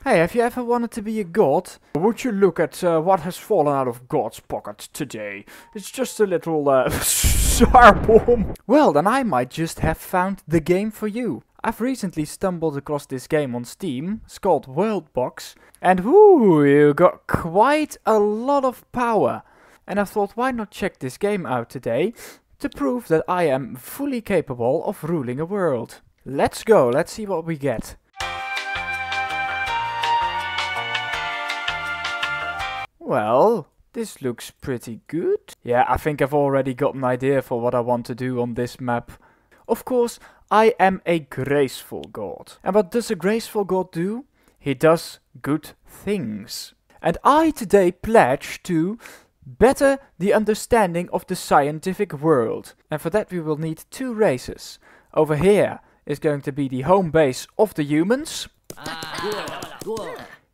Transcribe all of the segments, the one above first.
Hey, have you ever wanted to be a god? Would you look at what has fallen out of God's pocket today? It's just a little starbomb. Well, then I might just have found the game for you. I've recently stumbled across this game on Steam. It's called Worldbox. And whoo, you got quite a lot of power. And I thought, why not check this game out today to prove that I am fully capable of ruling a world. Let's go, let's see what we get. Well, this looks pretty good. Yeah, I think I've already got an idea for what I want to do on this map. Of course, I am a graceful god. And what does a graceful god do? He does good things. And I today pledge to better the understanding of the scientific world. And for that we will need two races. Over here is going to be the home base of the humans.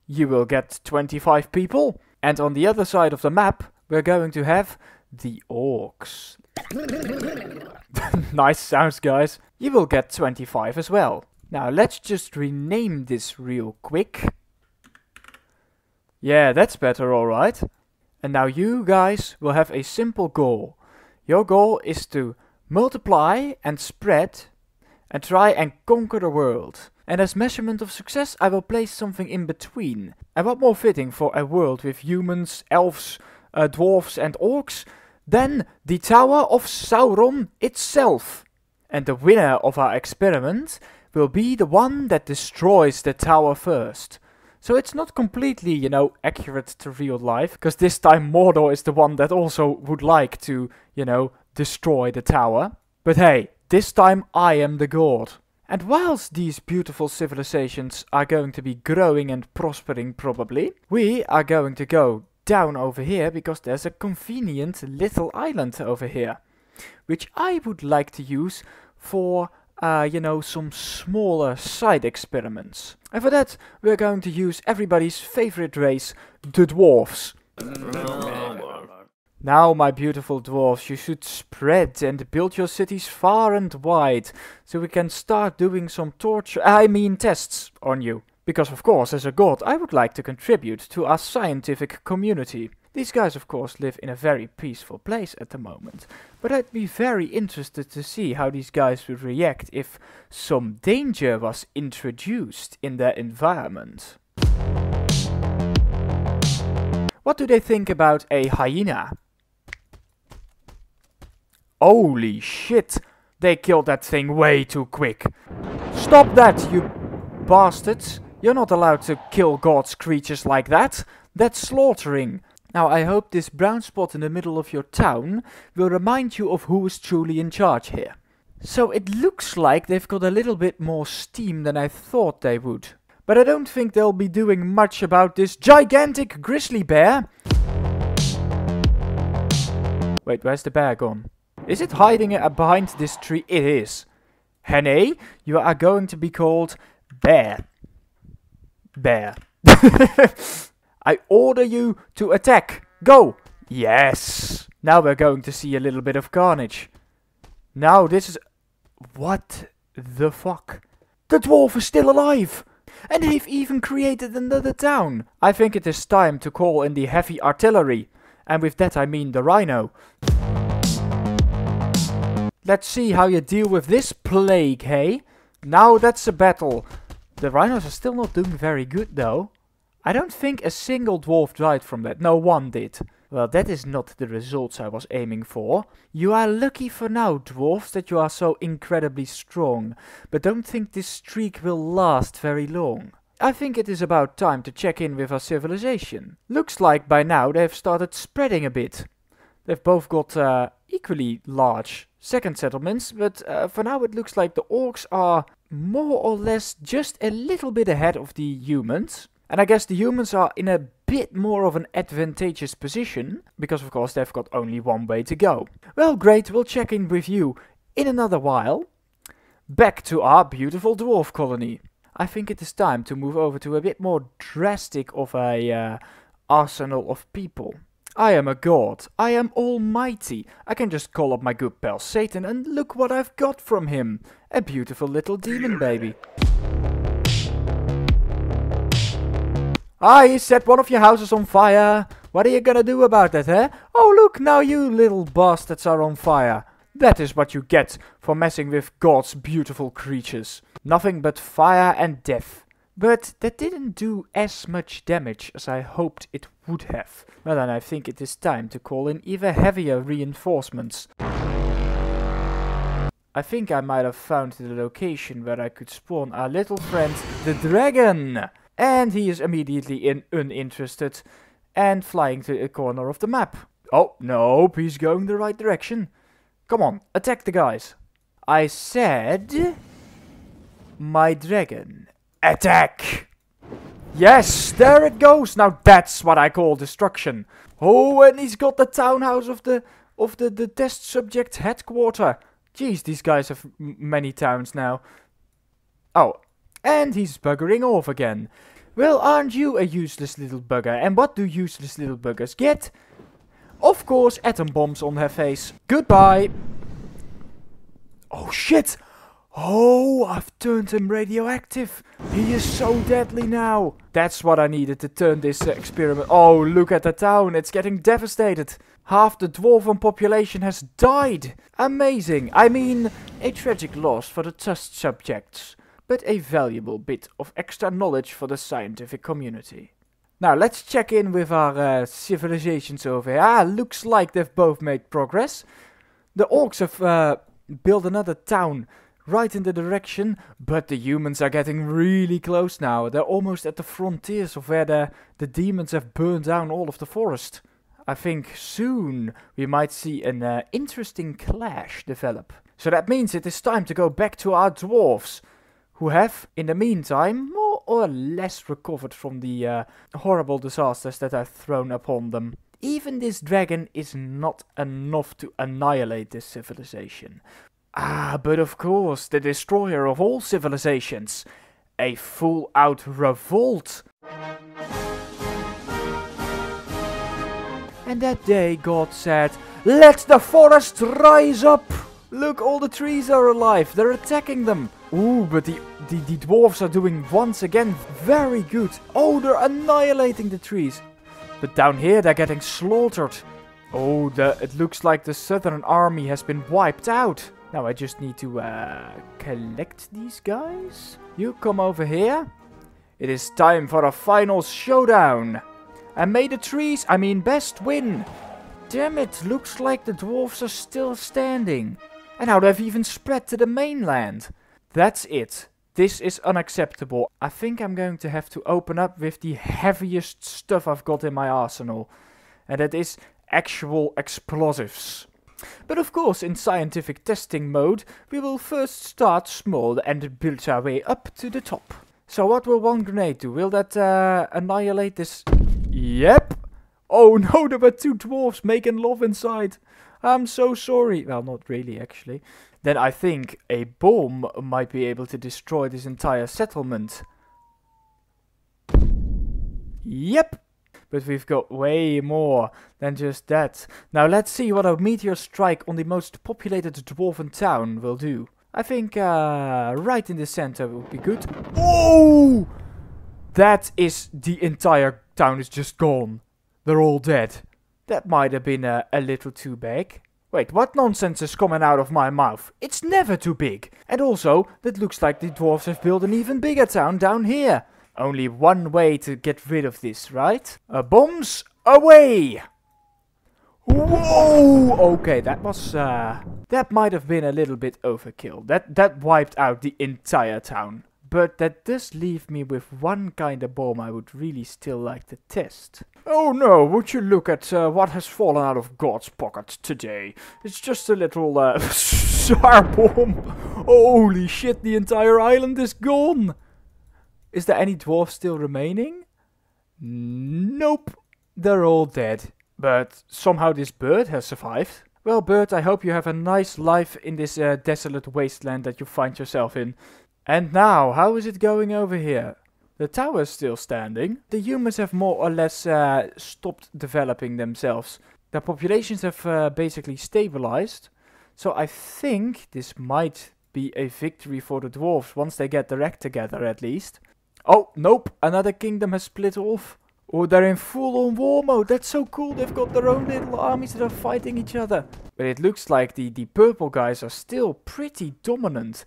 You will get 25 people. And on the other side of the map, we're going to have the orcs. Nice sounds, guys. You will get 25 as well. Now, let's just rename this real quick. Yeah, that's better, alright. And now you guys will have a simple goal. Your goal is to multiply and spread and try and conquer the world. And as measurement of success, I will place something in between. And what more fitting for a world with humans, elves, dwarves and orcs than the Tower of Sauron itself. And the winner of our experiment will be the one that destroys the tower first. So it's not completely, you know, accurate to real life, because this time Mordor is the one that also would like to, you know, destroy the tower. But hey, this time I am the god. And whilst these beautiful civilizations are going to be growing and prospering probably, we are going to go down over here because there's a convenient little island over here, which I would like to use for, you know, some smaller side experiments. And for that, we're going to use everybody's favorite race, the dwarves. Now, my beautiful dwarves, you should spread and build your cities far and wide, so we can start doing some tests on you. Because of course, as a god, I would like to contribute to our scientific community. These guys of course live in a very peaceful place at the moment, but I'd be very interested to see how these guys would react if some danger was introduced in their environment. What do they think about a hyena? Holy shit! They killed that thing way too quick. Stop that, you bastards! You're not allowed to kill God's creatures like that. That's slaughtering. Now I hope this brown spot in the middle of your town will remind you of who is truly in charge here. So it looks like they've got a little bit more steam than I thought they would. But I don't think they'll be doing much about this gigantic grizzly bear. Wait, where's the bear gone? Is it hiding behind this tree? It is. Henne, you are going to be called Bear. Bear. I order you to attack. Go! Yes! Now we're going to see a little bit of carnage. Now this is... What the fuck? The dwarf is still alive! And they've even created another town. I think it is time to call in the heavy artillery. And with that I mean the rhino. Let's see how you deal with this plague, hey? Now that's a battle. The rhinos are still not doing very good though. I don't think a single dwarf died from that. No, one did. Well, that is not the results I was aiming for. You are lucky for now, dwarfs, that you are so incredibly strong. But don't think this streak will last very long. I think it is about time to check in with our civilization. Looks like by now they've started spreading a bit. They've both got equally large second settlements, but for now it looks like the orcs are more or less just a little bit ahead of the humans. And I guess the humans are in a bit more of an advantageous position, because of course they've got only one way to go. Well, great, we'll check in with you in another while. Back to our beautiful dwarf colony. I think it is time to move over to a bit more drastic of a arsenal of people. I am a god. I am almighty. I can just call up my good pal Satan and look what I've got from him. A beautiful little demon baby. I set one of your houses on fire. What are you gonna do about that, eh? Oh, look, now you little bastards are on fire. That is what you get for messing with God's beautiful creatures. Nothing but fire and death. But that didn't do as much damage as I hoped it would have. Well, then I think it is time to call in even heavier reinforcements. I think I might have found the location where I could spawn our little friend, the dragon. And he is immediately uninterested and flying to a corner of the map. Oh, nope, he's going the right direction. Come on, attack the guys. I said, my dragon, attack. Yes, there it goes. Now that's what I call destruction. Oh, and he's got the townhouse of the test subject headquarter. Jeez, these guys have many towns now. Oh, and he's buggering off again. Well, aren't you a useless little bugger? And what do useless little buggers get? Of course, atom bombs on her face. Goodbye. Oh, shit. Oh, I've turned him radioactive. He is so deadly now. That's what I needed to turn this experiment. Oh, look at the town. It's getting devastated. Half the dwarven population has died. Amazing. I mean, a tragic loss for the test subjects, but a valuable bit of extra knowledge for the scientific community. Now, let's check in with our civilizations over here. Ah, looks like they've both made progress. The orcs have built another town right in the direction, but the humans are getting really close now. They're almost at the frontiers of where the demons have burned down all of the forest. I think soon we might see an interesting clash develop. So that means it is time to go back to our dwarves, who have, in the meantime, more or less recovered from the horrible disasters that I've thrown upon them. Even this dragon is not enough to annihilate this civilization. Ah, but of course, the destroyer of all civilizations. A full-out revolt. And that day God said, "Let the forest rise up!" Look, all the trees are alive. They're attacking them. Ooh, but the dwarves are doing once again very good. Oh, they're annihilating the trees. But down here they're getting slaughtered. Oh, it looks like the southern army has been wiped out. Now I just need to collect these guys. You come over here. It is time for a final showdown. And may the trees, I mean best, win. Damn it, looks like the dwarves are still standing. And now they've even spread to the mainland. That's it. This is unacceptable. I think I'm going to have to open up with the heaviest stuff I've got in my arsenal. And that is actual explosives. But of course, in scientific testing mode, we will first start small and build our way up to the top. So what will one grenade do? Will that annihilate this? Yep. Oh no, there were two dwarfs making love inside. I'm so sorry. Well, not really, actually. Then I think a bomb might be able to destroy this entire settlement. Yep. But we've got way more than just that. Now let's see what a meteor strike on the most populated dwarven town will do. I think right in the center would be good. Oh! That is, the entire town is just gone. They're all dead. That might have been a little too big. Wait, what nonsense is coming out of my mouth? It's never too big. And also, that looks like the dwarves have built an even bigger town down here. Only one way to get rid of this, right? Bombs away! Whoa! Okay, that was, that might have been a little bit overkill. That wiped out the entire town. But that does leave me with one kind of bomb I would really still like to test. Oh no, would you look at what has fallen out of God's pocket today? It's just a little, SAR bomb. Holy shit, the entire island is gone. Is there any dwarves still remaining? Nope, they're all dead. But somehow this bird has survived. Well, bird, I hope you have a nice life in this desolate wasteland that you find yourself in. And now, how is it going over here? The tower is still standing. The humans have more or less stopped developing themselves. Their populations have basically stabilized. So I think this might be a victory for the dwarves once they get their act together at least. Oh, nope, another kingdom has split off. Oh, they're in full-on war mode. That's so cool. They've got their own little armies that are fighting each other. But it looks like the purple guys are still pretty dominant.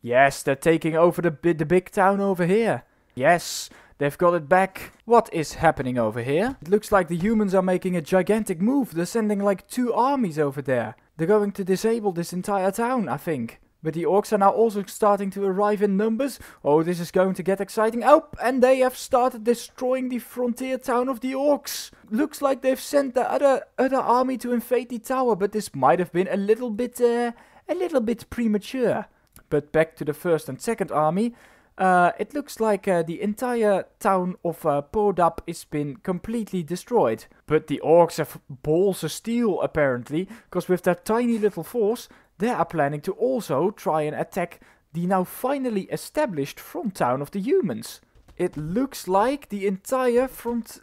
Yes, they're taking over the big town over here. Yes, they've got it back. What is happening over here? It looks like the humans are making a gigantic move. They're sending like 2 armies over there. They're going to disable this entire town, I think. But the orcs are now also starting to arrive in numbers. Oh, this is going to get exciting. Oh, and they have started destroying the frontier town of the orcs. Looks like they've sent the other army to invade the tower, but this might have been a little bit premature. But back to the first and second army. It looks like the entire town of Podap has been completely destroyed. But the orcs have balls of steel, apparently, because with their tiny little force, they are planning to also try and attack the now finally established front town of the humans. It looks like the entire front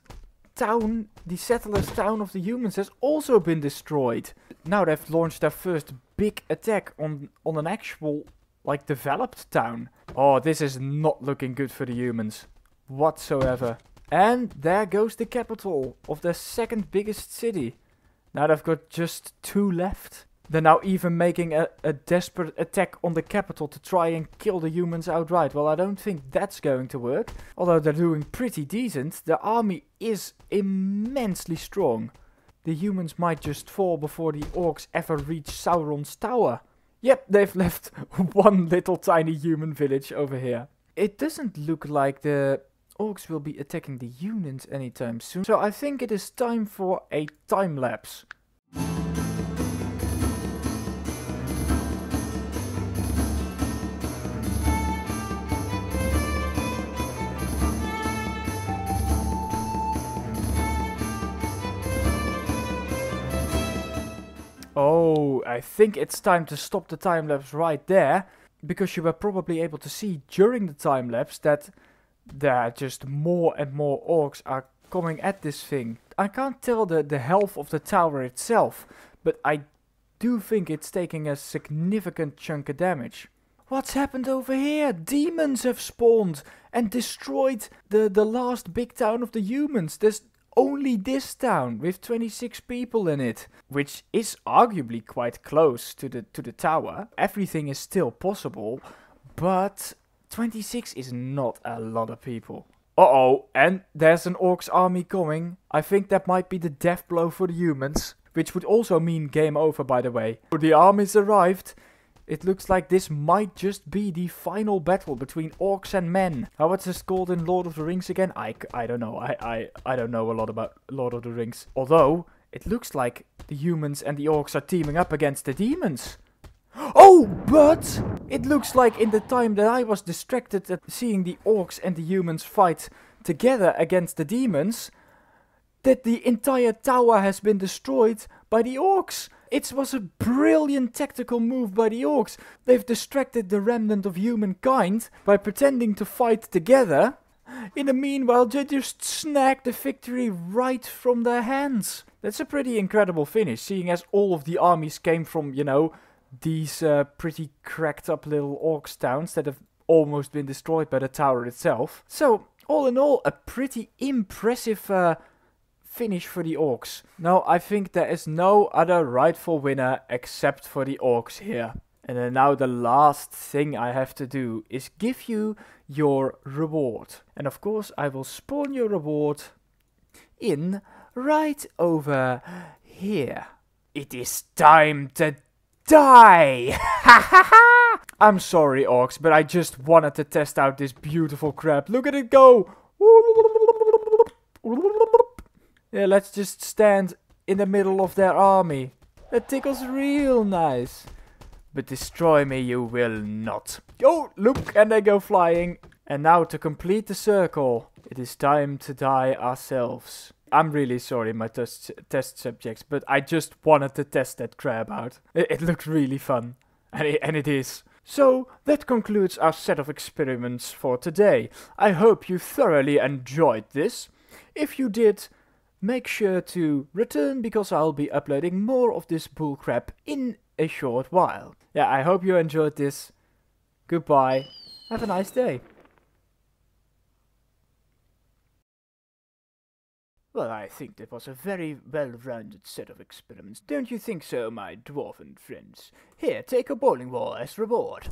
town, the settlers' town of the humans, has also been destroyed. Now they've launched their first big attack on an actual, like, developed town. Oh, this is not looking good for the humans whatsoever. And there goes the capital of their second biggest city. Now they've got just 2 left. They're now even making a desperate attack on the capital to try and kill the humans outright. Well, I don't think that's going to work. Although they're doing pretty decent, their army is immensely strong. The humans might just fall before the orcs ever reach Sauron's tower. Yep, they've left one little tiny human village over here. It doesn't look like the orcs will be attacking the humans anytime soon. So I think it is time for a time lapse. Oh, I think it's time to stop the time-lapse right there, because you were probably able to see during the time-lapse that there are just more and more orcs are coming at this thing. I can't tell the health of the tower itself, but I do think it's taking a significant chunk of damage. What's happened over here? Demons have spawned and destroyed the last big town of the humans. There's only this town with 26 people in it, which is arguably quite close to the tower. Everything is still possible, but 26 is not a lot of people. Uh-oh, and there's an orcs army coming. I think that might be the death blow for the humans, which would also mean game over, by the way. The armies arrived. It looks like this might just be the final battle between orcs and men. How was this called in Lord of the Rings again? I don't know. I don't know a lot about Lord of the Rings. Although, it looks like the humans and the orcs are teaming up against the demons. Oh, but it looks like in the time that I was distracted at seeing the orcs and the humans fight together against the demons, that the entire tower has been destroyed by the orcs. It was a brilliant tactical move by the orcs. They've distracted the remnant of humankind by pretending to fight together. In the meanwhile, they just snagged the victory right from their hands. That's a pretty incredible finish, seeing as all of the armies came from, you know, these pretty cracked up little orcs towns that have almost been destroyed by the tower itself. So, all in all, a pretty impressive finish for the orcs. Now, I think there is no other rightful winner except for the orcs here. And then now the last thing I have to do is give you your reward. And of course, I will spawn your reward in right over here. It is time to die! I'm sorry, orcs, but I just wanted to test out this beautiful crab. Look at it go! Yeah, let's just stand in the middle of their army. That tickles real nice. But destroy me you will not. Oh, look, and they go flying. And now to complete the circle, it is time to die ourselves. I'm really sorry, my test subjects, but I just wanted to test that crab out. It looked really fun. And it is. So, that concludes our set of experiments for today. I hope you thoroughly enjoyed this. If you did, make sure to return, because I'll be uploading more of this bullcrap in a short while. Yeah, I hope you enjoyed this. Goodbye. Have a nice day. Well, I think that was a very well-rounded set of experiments. Don't you think so, my dwarven friends? Here, take a bowling ball as reward.